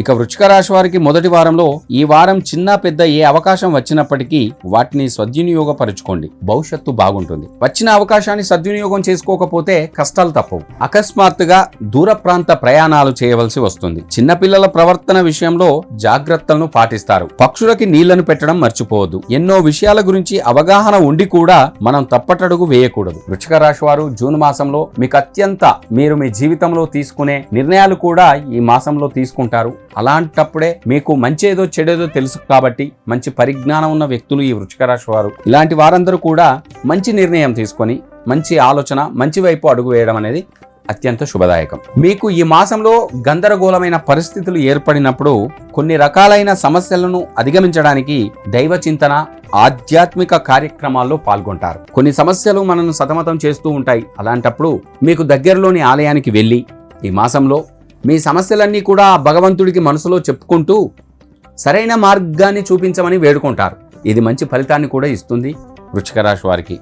ఇక వృశ్చిక రాశి వారికి మొదటి వారంలో ఈ వారం చిన్న పెద్ద ఏ అవకాశం వచ్చినప్పటికీ వాటిని సద్వినియోగపరచుకోండి. భవిష్యత్తు బాగుంటుంది. వచ్చిన అవకాశాన్ని సద్వినియోగం చేసుకోకపోతే కష్టాలు తప్పవు. అకస్మాత్తుగా దూర ప్రాంత ప్రయాణాలు చేయవలసి వస్తుంది. చిన్నపిల్లల ప్రవర్తన విషయంలో జాగ్రత్తలను పాటిస్తారు. పక్షులకి నీళ్లను పెట్టడం మర్చిపోవద్దు. ఎన్నో విషయాల గురించి అవగాహన ఉండి కూడా మనం తప్పటడుగు వేయకూడదు. వృశ్చిక రాశి వారు జూన్ మాసంలో మీకు మీరు మీ జీవితంలో తీసుకునే నిర్ణయాలు కూడా ఈ మాసంలో తీసుకుంటారు. అలాంటప్పుడే మీకు మంచేదో చెడేదో తెలుసు కాబట్టి మంచి పరిజ్ఞానం ఉన్న వ్యక్తులు ఈ వృశ్చిక రాశి వారు. ఇలాంటి వారందరూ కూడా మంచి నిర్ణయం తీసుకొని మంచి ఆలోచన మంచి వైపు అడుగు వేయడం అనేది అత్యంత శుభదాయకం. మీకు ఈ మాసంలో గందరగోళమైన పరిస్థితులు ఏర్పడినప్పుడు కొన్ని రకాలైన సమస్యలను అధిగమించడానికి దైవ చింతన, ఆధ్యాత్మిక కార్యక్రమాల్లో పాల్గొంటారు. కొన్ని సమస్యలు మనను సతమతం చేస్తూ ఉంటాయి. అలాంటప్పుడు మీకు దగ్గరలోని ఆలయానికి వెళ్ళి ఈ మాసంలో మీ సమస్యలన్నీ కూడా భగవంతుడికి మనసులో చెప్పుకుంటూ సరైన మార్గాన్ని చూపించమని వేడుకుంటారు. ఇది మంచి ఫలితాన్ని కూడా ఇస్తుంది వృశ్చిక రాశి వారికి.